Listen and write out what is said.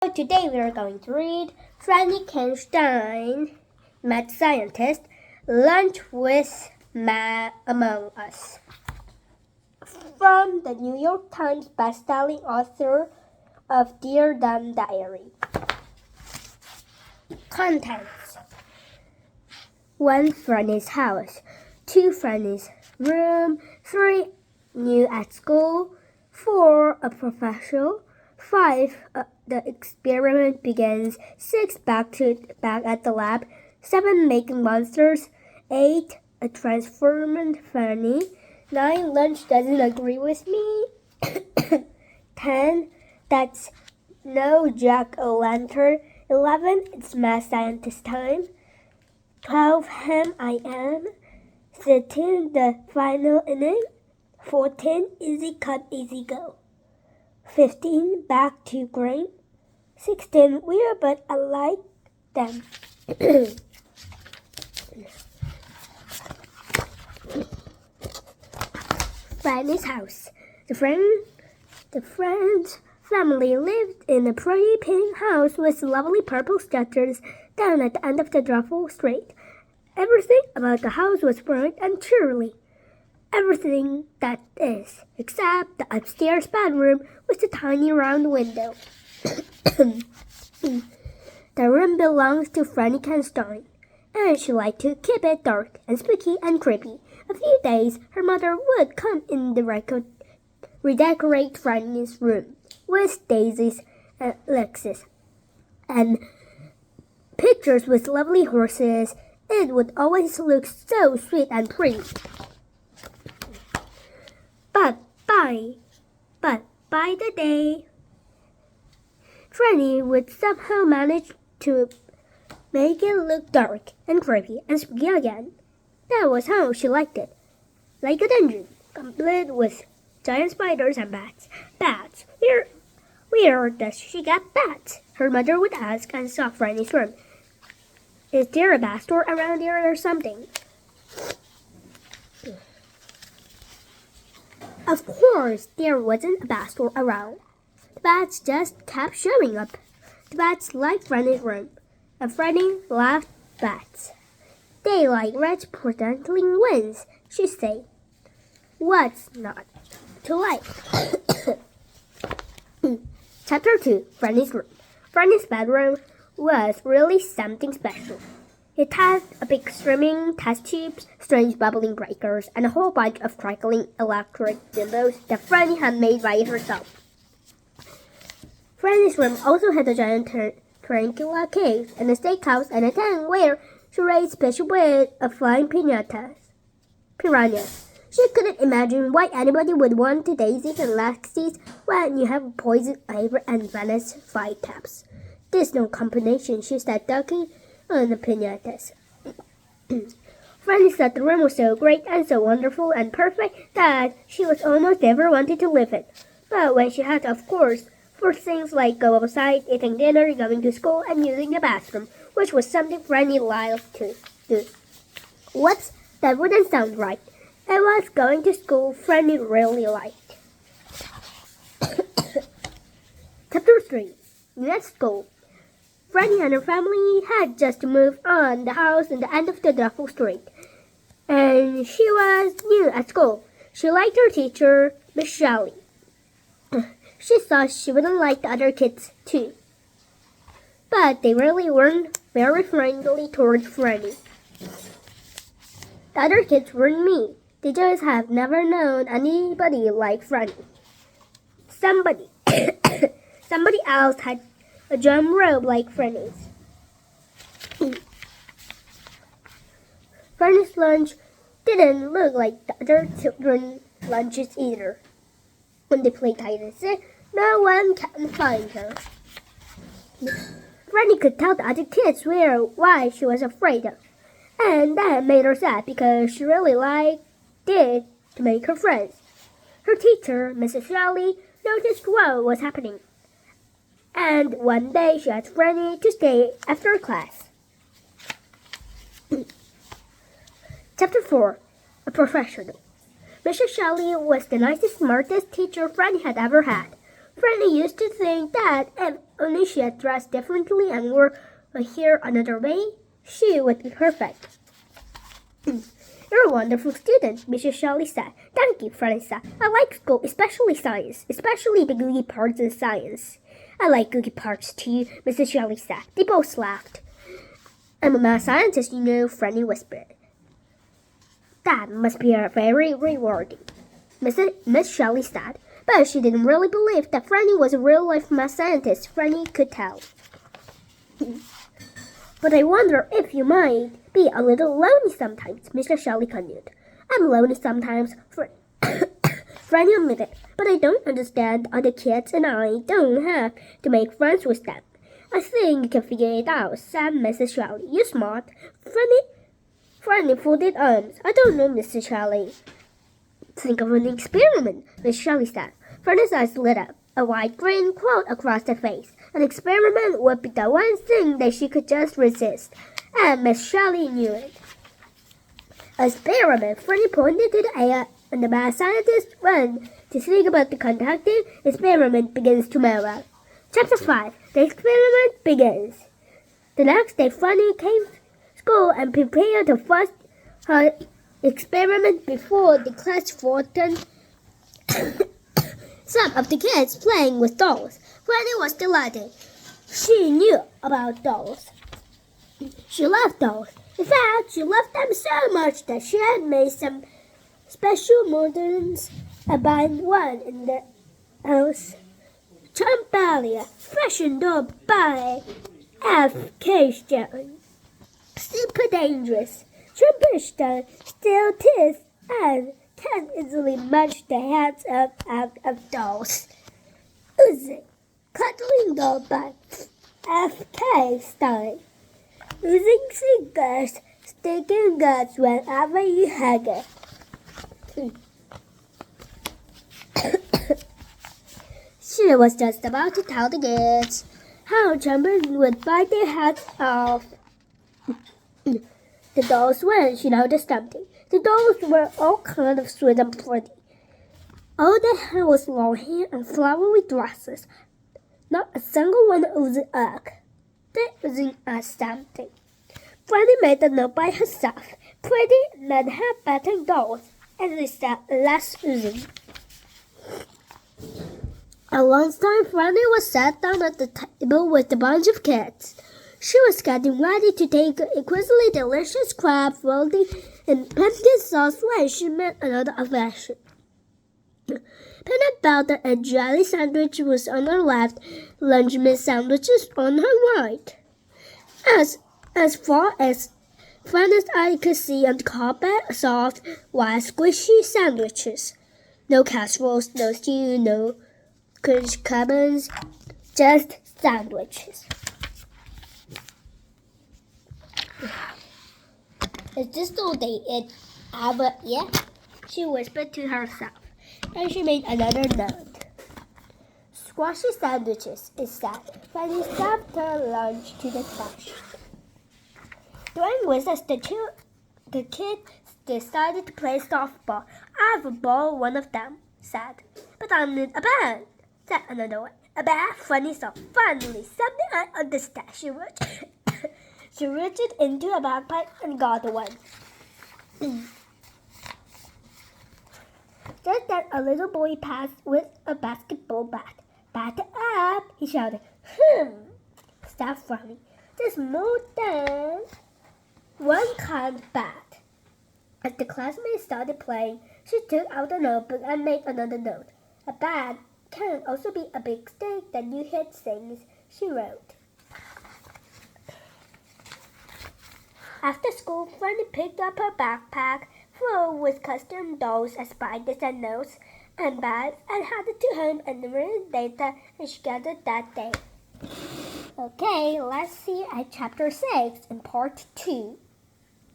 Today we are going to read Frankenstein, Mad Scientist, Lunch with Among Us. From the New York Times bestselling author of Dear Dumb Diary. Contents: 1. Franny's house. 2. Franny's room. 3. New at school. 4. A professional. 5. The experiment begins. 6. Back at the lab. 7. Making monsters. 8. A transformed Fanny. 9. Lunch doesn't agree with me. 10. That's no jack-o'-lantern. 11. It's Mad Scientist time. 12. Him I am. 13. The final inning. 14. Easy cut, easy go. 15. Back to grain. 16. Weird but I like them. Franny's house. The friend's family lived in a pretty pink house with lovely purple shutters down at the end of the dreadful street. Everything about the house was bright and cheery. Everything, that is, except the upstairs bedroom with the tiny round window. The room belongs to Frankenstein, and she liked to keep it dark and spooky and creepy. A few days, her mother would come in to redecorate Franny's room with daisies and Lexus and pictures with lovely horses. It would always look so sweet and pretty. But by the day, Franny would somehow manage to make it look dark and creepy and spooky again. That was how she liked it. Like a dungeon, complete with giant spiders and bats. Bats. Where does she get bats? Her mother would ask and saw Franny's room. Is there a bat store around here or something? Of course, there wasn't a bat store around. The bats just kept showing up. The bats liked Franny's room, and Franny loved bats. They like red pretending wings, she'd say. What's not to like? Chapter 2. Franny's room. Franny's bedroom was really something special. It had a big streaming test tubes, strange bubbling breakers, and a whole bunch of crackling electric windows that Franny had made by herself. Franny's room also had a giant tarantula cave and a steakhouse and a tank where she raised special breed of flying piranhas. She couldn't imagine why anybody would want the daisies and laxies when you have poison ivy and Venice flycaps. There's no combination, she said, ducking on the piñatas. Franny thought the room was so great and so wonderful and perfect that she was almost never wanted to leave it. But when she had, of course, for things like go outside, eating dinner, going to school, and using the bathroom, which was something Franny liked to do. Whoops, that wouldn't sound right. It was going to school Franny really liked. Chapter 3. At school. Franny and her family had just moved on the house in the end of the dreadful street, and she was new at school. She liked her teacher, Miss Shelley. She thought she wouldn't like the other kids too, but they really weren't very friendly toward Franny. The other kids weren't mean. They just have never known anybody like Franny. Somebody else had a drum robe like Franny's. Franny's lunch didn't look like the other children's lunches either. When they played hide and seek, no one can find her. Franny could tell the other kids why she was afraid of, and that made her sad because she really liked it to make her friends. Her teacher, Mrs. Shelley, noticed what was happening. And one day she asked Franny to stay after class. Chapter 4. A Professional. Mrs. Shelley was the nicest, smartest teacher Franny had ever had. Franny used to think that if only she had dressed differently and wore her hair another way, she would be perfect. You're a wonderful student, Mrs. Shelley said. Thank you, Franny said. I like school, especially science, especially the goofy parts in science. I like goofy parts too, Mrs. Shelley said. They both laughed. I'm a mad scientist, you know, Franny whispered. That must be very rewarding, Miss Shelley said. But she didn't really believe that Franny was a real-life mad scientist. Franny could tell. But I wonder if you might be a little lonely sometimes, Mr. Shelley continued. I'm lonely sometimes, Franny admitted, but I don't understand other kids and I don't have to make friends with them. I think you can figure it out, said Mrs. Shelley. You're smart. Franny folded arms. I don't know, Mrs. Shelley. Think of an experiment, Miss Shelley said. Franny's eyes lit up. A wide grin crawled across her face. An experiment would be the one thing that she could just resist, and Miss Shelley knew it. Experiment, Franny pointed to the air, and the mad scientist ran to think about the conducting. Experiment begins tomorrow. Chapter 5. The experiment begins. The next day, Franny came to school and prepared to first her experiment before the class formed. Some of the kids playing with dolls. Franny was delighted. She knew about dolls. She loved dolls. In fact, she loved them so much that she had made some special models about one in the house. Chambalia, fashioned up by F.K. Stone. Super dangerous. Trumpishton still teeth and can easily match the heads out of dolls. Oozing, cuddling doll by F.K. Stein. Using fingers, sticking guts whenever you hug it. She was just about to tell the kids how Jumpers would bite their heads off. The dolls when she noticed something. The dolls were all kind of sweet and pretty. All they had was long hair and flowery dresses. Not a single one oozing egg. They oozing at something. Franny made the note by herself. Pretty men have better dolls, and they said less oozing. At lunchtime, Franny was sat down at the table with a bunch of kids. She was getting ready to take an exquisitely delicious crab rolling in pumpkin sauce when she met another affection. Peanut butter and jelly sandwich was on her left, lunch meat sandwiches on her right. As far as Franny's eye could see on the carpet, soft, white, squishy sandwiches. No casseroles, no stew, no carbons, just sandwiches. Is this all they eat ever yet? She whispered to herself, and she made another note. Squashy sandwiches, it said. Franny stuffed her lunch to the trash. During recess, the kids decided to play softball. I have a ball, one of them said. But I need a bat, said another one. A bat? Franny said. Finally, something I understand. She reached into a backpack and got one. Just then, a little boy passed with a basketball bat. Bat up, he shouted. Stop, Franny. There's more than one kind of bat. As the classmates started playing, she took out a notebook and made another note. A bat can also be a big stick that you hit things, she wrote. After school, Franny picked up her backpack filled with custom dolls and spiders and notes and bats and headed to home and read later and she gathered that day. Okay, let's see at chapter 6 in part 2.